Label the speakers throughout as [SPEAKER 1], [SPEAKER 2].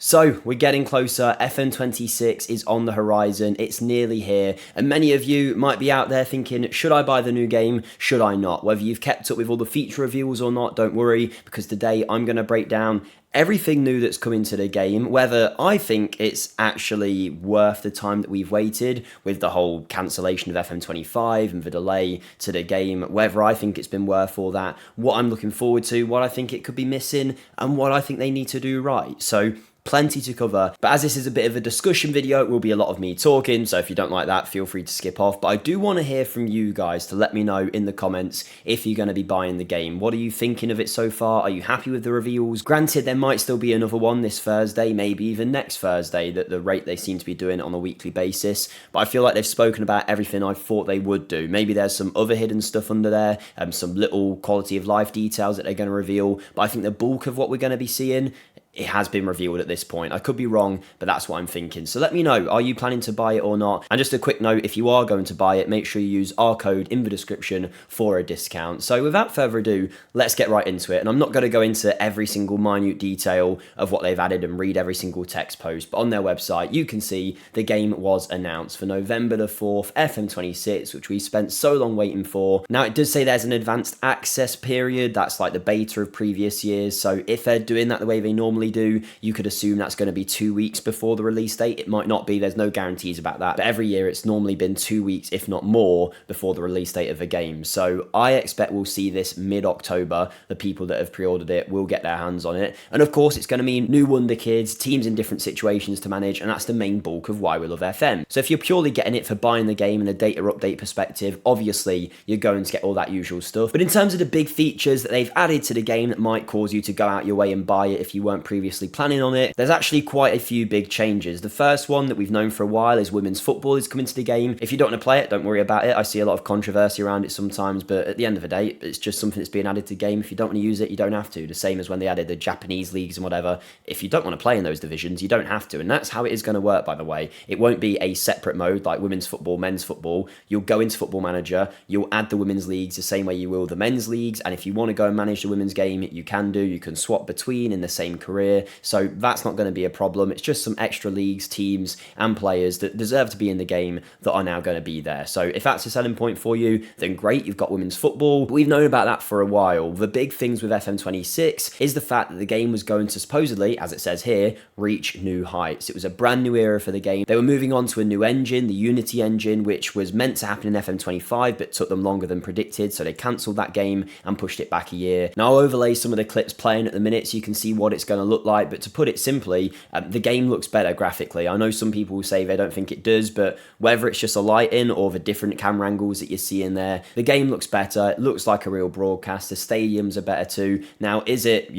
[SPEAKER 1] So, we're getting closer, FM26 is on the horizon, it's nearly here, and many of you might be out there thinking, should I buy the new game, should I not? Whether you've kept up with all the feature reveals or not, don't worry, because today I'm going to break down everything new that's come into the game, whether I think it's actually worth the time that we've waited with the whole cancellation of FM25 and the delay to the game, whether I think it's been worth all that, what I'm looking forward to, what I think it could be missing, and what I think they need to do right. So, plenty to cover, but as this is a bit of a discussion video, it will be a lot of me talking, so if you don't like that, feel free to skip off. But I do want to hear from you guys to let me know in the comments if you're going to be buying the game. What are you thinking of it so far? Are you happy with the reveals? Granted, there might still be another one this Thursday, maybe even next Thursday, at the rate they seem to be doing on a weekly basis, but I feel like they've spoken about everything I thought they would do. Maybe there's some other hidden stuff under there, some little quality of life details that they're going to reveal, but I think the bulk of what we're going to be seeing, it has been revealed at this point. I could be wrong, but that's what I'm thinking. So let me know, are you planning to buy it or not? And just a quick note, if you are going to buy it, make sure you use our code in the description for a discount. So without further ado, let's get right into it. And I'm not going to go into every single minute detail of what they've added and read every single text post, but on their website, you can see the game was announced for November the 4th, FM26, which we spent so long waiting for. Now, it does say there's an advanced access period. That's like the beta of previous years. So if they're doing that the way they normally do, you could assume that's going to be 2 weeks before the release date. It might not be, there's no guarantees about that, but every year it's normally been 2 weeks, if not more, before the release date of the game. So I expect we'll see this mid-October. The people that have pre-ordered it will get their hands on it, and of course it's going to mean new Wonder Kids, teams in different situations to manage, and that's the main bulk of why we love FM. So if you're purely getting it for buying the game and a data update perspective, obviously you're going to get all that usual stuff, but in terms of the big features that they've added to the game that might cause you to go out your way and buy it if you weren't previously planning on it, there's actually quite a few big changes. The first one that we've known for a while is women's football is coming to the game. If you don't want to play it, don't worry about it. I see a lot of controversy around it sometimes, but at the end of the day, it's just something that's being added to the game. If you don't want to use it, you don't have to. The same as when they added the Japanese leagues and whatever. If you don't want to play in those divisions, you don't have to, and that's how it is going to work, by the way. It won't be a separate mode like women's football, men's football. You'll go into Football Manager, you'll add the women's leagues the same way you will the men's leagues, and if you want to go and manage the women's game, you can do. You can swap between in the same career, so that's not going to be a problem. It's just some extra leagues, teams, and players that deserve to be in the game that are now going to be there. So if that's a selling point for you, then great, you've got women's football. But we've known about that for a while. The big things with FM26 is the fact that the game was going to supposedly, as it says here, reach new heights. It was a brand new era for the game. They were moving on to a new engine, the Unity engine, which was meant to happen in FM25, but took them longer than predicted, so they cancelled that game and pushed it back a year. Now I'll overlay some of the clips playing at the minute so you can see what it's going to look like, but to put it simply, the game looks better graphically. I know some people will say they don't think it does, but whether it's just a lighting or the different camera angles that you see in there, the game looks better. It looks like a real broadcast. The stadiums are better too. Now, is it,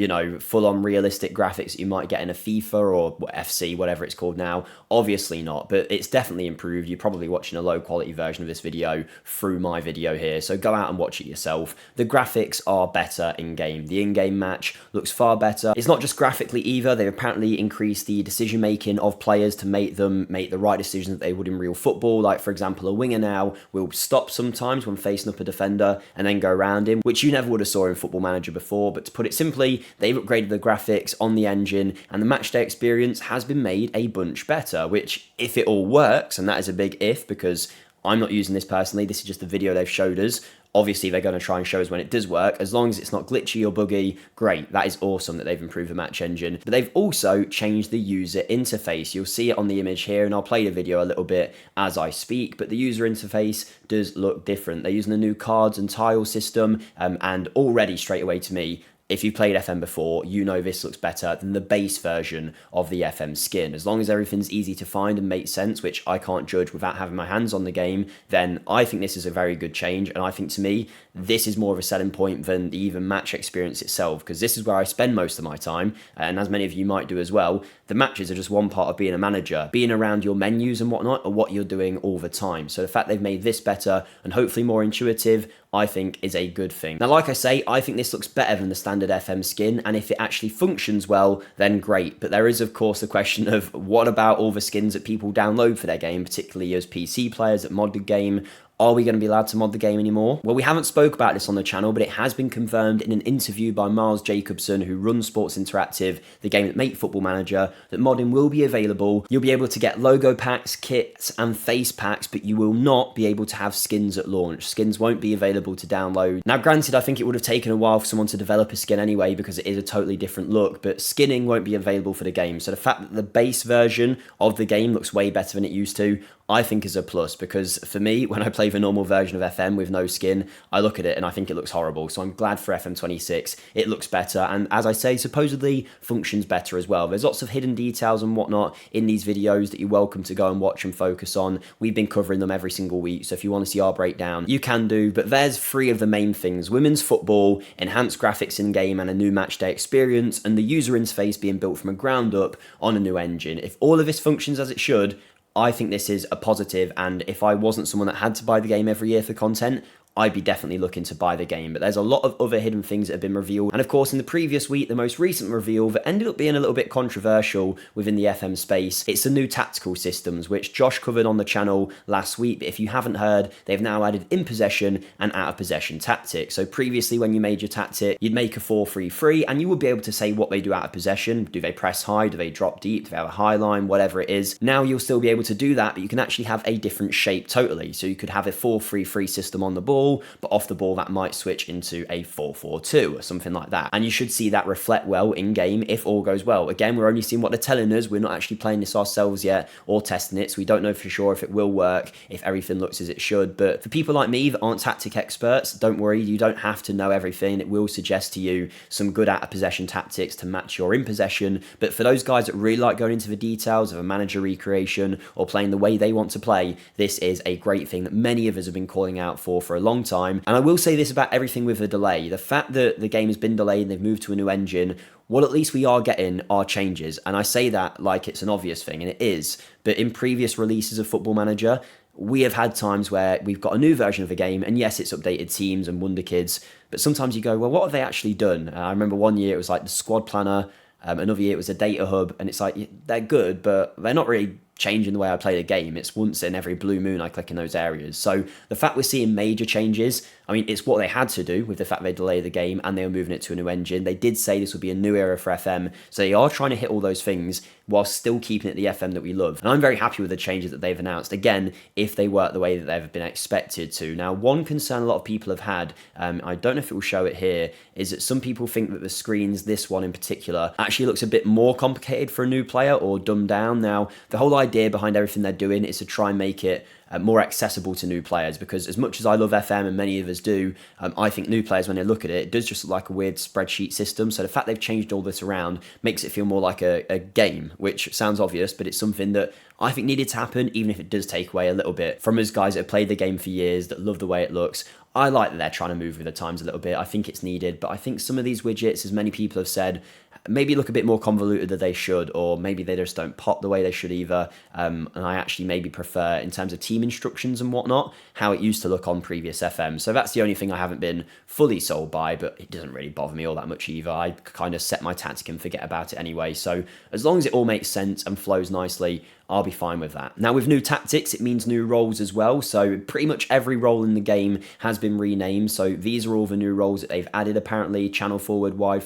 [SPEAKER 1] full-on realistic graphics that you might get in a FIFA or FC, whatever it's called now? Obviously not, but it's definitely improved. You're probably watching a low-quality version of this video through my video here, so go out and watch it yourself. The graphics are better in-game. The in-game match looks far better. It's not just graphically either. They've apparently increased the decision making of players to make them make the right decisions that they would in real football. Like, for example, a winger now will stop sometimes when facing up a defender and then go around him, which you never would have saw in Football Manager before. But to put it simply, they've upgraded the graphics on the engine, and the matchday experience has been made a bunch better, which, if it all works, and that is a big if, because I'm not using this personally, this is just the video they've showed us. Obviously, they're going to try and show us when it does work. As long as it's not glitchy or buggy, great. That is awesome that they've improved the match engine. But they've also changed the user interface. You'll see it on the image here, and I'll play the video a little bit as I speak, but the user interface does look different. They're using a new cards and tile system, and already straight away to me, if you've played FM before, you know this looks better than the base version of the FM skin. As long as everything's easy to find and makes sense, which I can't judge without having my hands on the game, then I think this is a very good change. And I think, to me, this is more of a selling point than the even match experience itself, because this is where I spend most of my time, and as many of you might do as well, the matches are just one part of being a manager. Being around your menus and whatnot are what you're doing all the time. So the fact they've made this better and hopefully more intuitive, I think is a good thing. Now, like I say, I think this looks better than the standard FM skin, and if it actually functions well, then great. But there is, of course, the question of what about all the skins that people download for their game, particularly as PC players that mod the game? Are we going to be allowed to mod the game anymore? Well, we haven't spoke about this on the channel, but it has been confirmed in an interview by Miles Jacobson, who runs Sports Interactive, the game that make Football Manager, that modding will be available. You'll be able to get logo packs, kits, and face packs, but you will not be able to have skins at launch. Skins won't be available to download. Now, granted, I think it would have taken a while for someone to develop a skin anyway, because it is a totally different look, but skinning won't be available for the game. So the fact that the base version of the game looks way better than it used to, I think is a plus, because for me, when I play the normal version of FM with no skin, I look at it and I think it looks horrible. So I'm glad for FM26, it looks better, and as I say, supposedly functions better as well. There's lots of hidden details and whatnot in these videos that you're welcome to go and watch and focus on. We've been covering them every single week, so if you want to see our breakdown, you can do, but there's 3 of the main things: women's football, enhanced graphics in-game, and a new match day experience, and the user interface being built from a ground up on a new engine. If all of this functions as it should, I think this is a positive, and if I wasn't someone that had to buy the game every year for content, I'd be definitely looking to buy the game. But there's a lot of other hidden things that have been revealed. And of course, in the previous week, the most recent reveal that ended up being a little bit controversial within the FM space, it's the new tactical systems, which Josh covered on the channel last week. But if you haven't heard, they've now added in possession and out of possession tactics. So previously, when you made your tactic, you'd make a 4-3-3, and you would be able to say what they do out of possession. Do they press high? Do they drop deep? Do they have a high line? Whatever it is. Now you'll still be able to do that, but you can actually have a different shape totally. So you could have a 4-3-3 system on the ball, but off the ball that might switch into a 4-4-2 or something like that. And you should see that reflect well in game if all goes well. Again, we're only seeing what they're telling us. We're not actually playing this ourselves yet or testing it, so we don't know for sure if it will work, if everything looks as it should. But for people like me that aren't tactic experts, don't worry, you don't have to know everything. It will suggest to you some good out of possession tactics to match your in possession. But for those guys that really like going into the details of a manager recreation or playing the way they want to play, this is a great thing that many of us have been calling out for a long time. And I will say this about everything with a delay. The fact that the game has been delayed and they've moved to a new engine, what at least we are getting are changes. And I say that like it's an obvious thing, and it is. But in previous releases of Football Manager, we have had times where we've got a new version of the game, and yes, it's updated teams and wonderkids, but sometimes you go, well, what have they actually done? I remember one year it was like the squad planner, another year it was a data hub, and it's like, they're good, but they're not really changing the way I play the game. It's once in every blue moon I click in those areas. So the fact we're seeing major changes, I mean, it's what they had to do with the fact they delayed the game and they were moving it to a new engine. They did say this would be a new era for FM, so they are trying to hit all those things while still keeping it the FM that we love. And I'm very happy with the changes that they've announced, again, if they work the way that they've been expected to. Now, one concern a lot of people have had, I don't know if it will show it here, is that some people think that the screens, this one in particular, actually looks a bit more complicated for a new player or dumbed down. Now, the whole idea behind everything they're doing is to try and make it more accessible to new players, because as much as I love FM and many of us do, I think new players, when they look at it, it does just look like a weird spreadsheet system. So the fact they've changed all this around makes it feel more like a game, which sounds obvious, but it's something that I think needed to happen, even if it does take away a little bit from us guys that have played the game for years, that love the way it looks. I like that they're trying to move with the times a little bit. I think it's needed, but I think some of these widgets, as many people have said, maybe look a bit more convoluted than they should, or maybe they just don't pop the way they should either. And I actually maybe prefer, in terms of team instructions and whatnot, how it used to look on previous FM. So that's the only thing I haven't been fully sold by, but it doesn't really bother me all that much either. I kind of set my tactic and forget about it anyway. So as long as it all makes sense and flows nicely, I'll be fine with that. Now, with new tactics, it means new roles as well. So pretty much every role in the game has been renamed. So these are all the new roles that they've added, apparently. Channel forward, wide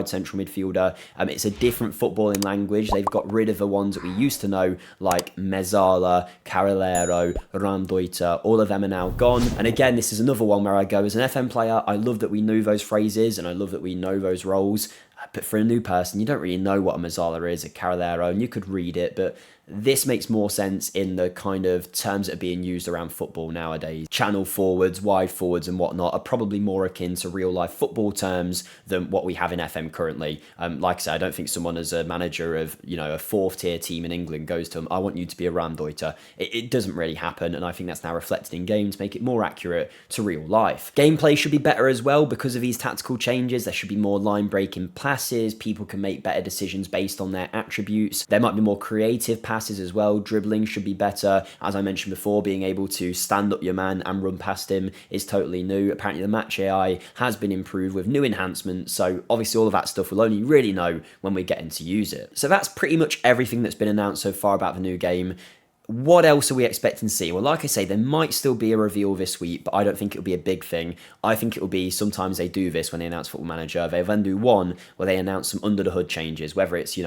[SPEAKER 1] central midfielder. It's a different footballing language. They've got rid of the ones that we used to know, like Mezzala, Carrilero, Randoita. All of them are now gone. And again, this is another one where I go, as an FM player, I love that we knew those phrases and I love that we know those roles. But for a new person, you don't really know what a Mezzala is, a Carrilero, and you could read it, but this makes more sense in the kind of terms that are being used around football nowadays. Channel forwards, wide forwards and whatnot are probably more akin to real life football terms than what we have in FM currently. Like I said, I don't think someone as a manager of, you know, a 4th tier team in England goes to them, I want you to be a Ramdeuter. It doesn't really happen, and I think that's now reflected in game to make it more accurate to real life. Gameplay should be better as well because of these tactical changes. There should be more line breaking passes. People can make better decisions based on their attributes. There might be more creative passes as well. Dribbling should be better. As I mentioned before, being able to stand up your man and run past him is totally new. Apparently the match AI has been improved with new enhancements, so obviously all of that stuff we'll only really know when we're getting to use it. So that's pretty much everything that's been announced so far about the new game. what else are we expecting to see? Well, like I say, there might still be a reveal this week, but I don't think it'll be a big thing. I think it'll be sometimes they do this when they announce Football Manager. They then do one where they announce some under the hood changes, whether it's,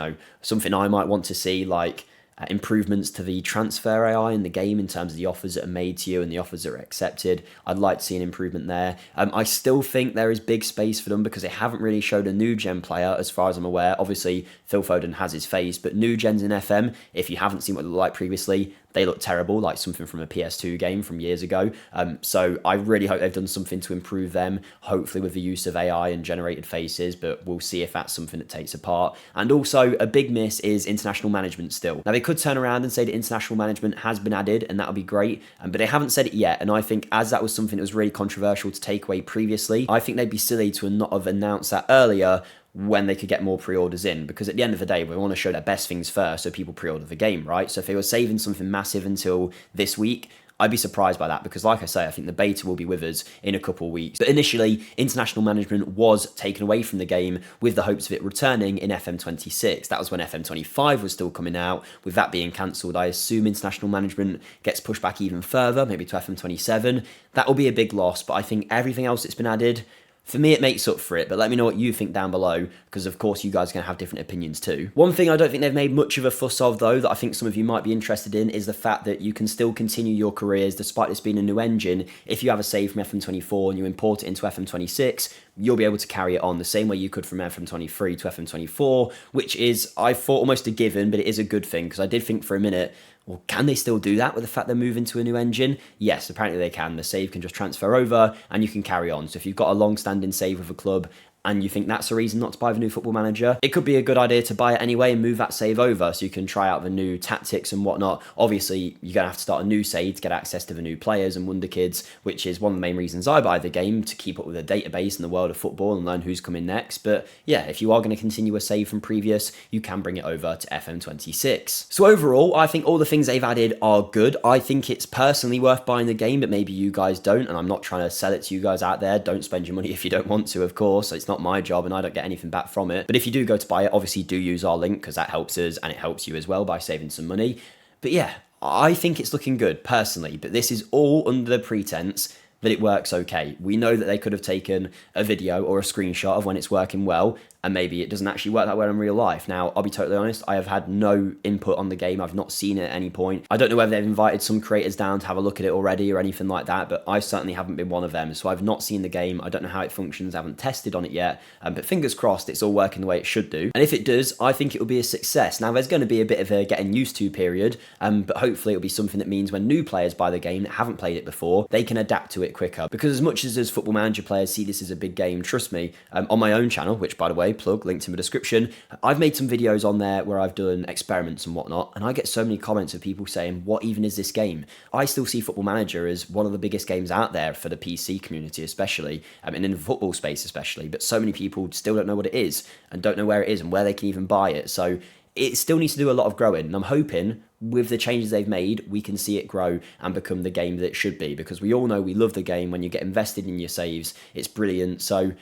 [SPEAKER 1] something I might want to see, like improvements to the transfer AI in the game in terms of the offers that are made to you and the offers that are accepted. I'd like to see an improvement there. I still think there is big space for them because they haven't really showed a new gen player as far as I'm aware. Obviously, Phil Foden has his face, but new gens in FM, if you haven't seen what they look like previously, they look terrible, like something from a PS2 game from years ago. So I really hope they've done something to improve them, hopefully with the use of AI and generated faces, but we'll see if that's something that takes apart. And also, a big miss is international management still. Now, they could turn around and say that international management has been added, and that'll be great, but they haven't said it yet, and I think as that was something that was really controversial to take away previously, I think they'd be silly to not have announced that earlier when they could get more pre-orders in, because at the end of the day, we want to show their best things first so people pre-order the game, right? So if they were saving something massive until this week, I'd be surprised by that because, like I say, I think the beta will be with us in a couple of weeks. But initially, international management was taken away from the game with the hopes of it returning in FM26. That was when FM25 was still coming out. With that being cancelled, I assume international management gets pushed back even further, maybe to FM27. That will be a big loss, but I think everything else that's been added, for me, it makes up for it, but let me know what you think down below, because of course you guys are going to have different opinions too. One thing I don't think they've made much of a fuss of, though, that I think some of you might be interested in, is the fact that you can still continue your careers despite this being a new engine. If you have a save from FM24 and you import it into FM26, you'll be able to carry it on the same way you could from FM23 to FM24, which is, I thought, almost a given, but it is a good thing, because I did think for a minute, well, can they still do that with the fact they're moving to a new engine? Yes, apparently they can. The save can just transfer over and you can carry on. So if you've got a long-standing save with a club and you think that's a reason not to buy the new Football Manager, it could be a good idea to buy it anyway and move that save over so you can try out the new tactics and whatnot. Obviously, you're going to have to start a new save to get access to the new players and wonderkids, which is one of the main reasons I buy the game, to keep up with the database in the world of football and learn who's coming next. But yeah, if you are going to continue a save from previous, you can bring it over to FM26. So overall, I think all the things they've added are good. I think it's personally worth buying the game, but maybe you guys don't, and I'm not trying to sell it to you guys out there. Don't spend your money if you don't want to, of course. It's not my job and I don't get anything back from it. But if you do go to buy it, obviously do use our link because that helps us and it helps you as well by saving some money. But yeah, I think it's looking good personally, but this is all under the pretense that it works okay. We know that they could have taken a video or a screenshot of when it's working well, and maybe it doesn't actually work that well in real life. Now, I'll be totally honest, I have had no input on the game. I've not seen it at any point. I don't know whether they've invited some creators down to have a look at it already or anything like that, but I certainly haven't been one of them. So I've not seen the game. I don't know how it functions. I haven't tested on it yet, but fingers crossed it's all working the way it should do. And if it does, I think it will be a success. Now, there's going to be a bit of a getting used to period, but hopefully it'll be something that means when new players buy the game that haven't played it before, they can adapt to it quicker. Because as much as Football Manager players see this as a big game, trust me, on my own channel, which by the way, plug, linked in the description, I've made some videos on there where I've done experiments and whatnot, and I get so many comments of people saying, what even is this game? I still see Football Manager as one of the biggest games out there for the PC community especially, and in the football space especially, but so many people still don't know what it is and don't know where it is and where they can even buy it. So it still needs to do a lot of growing, and I'm hoping with the changes they've made, we can see it grow and become the game that it should be, because we all know we love the game. When you get invested in your saves, it's brilliant. So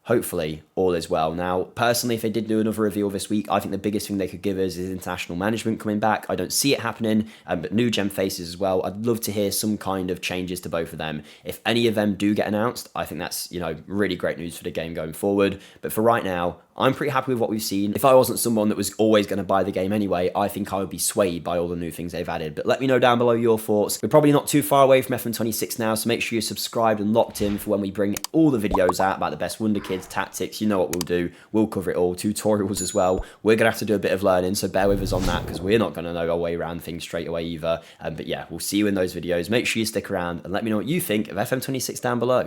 [SPEAKER 1] hopefully all is well. Now, personally, if they did do another reveal this week, I think the biggest thing they could give us is international management coming back. I don't see it happening, but new gen faces as well. I'd love to hear some kind of changes to both of them. If any of them do get announced, I think that's, really great news for the game going forward. But for right now, I'm pretty happy with what we've seen. If I wasn't someone that was always going to buy the game anyway, I think I would be swayed by all the new things they've added. But let me know down below your thoughts. We're probably not too far away from FM26 now, so make sure you're subscribed and locked in for when we bring all the videos out about the best wonderkids, tactics. You know what we'll do. We'll cover it all. Tutorials as well. We're going to have to do a bit of learning, so bear with us on that, because we're not going to know our way around things straight away either. But yeah, we'll see you in those videos. Make sure you stick around and let me know what you think of FM26 down below.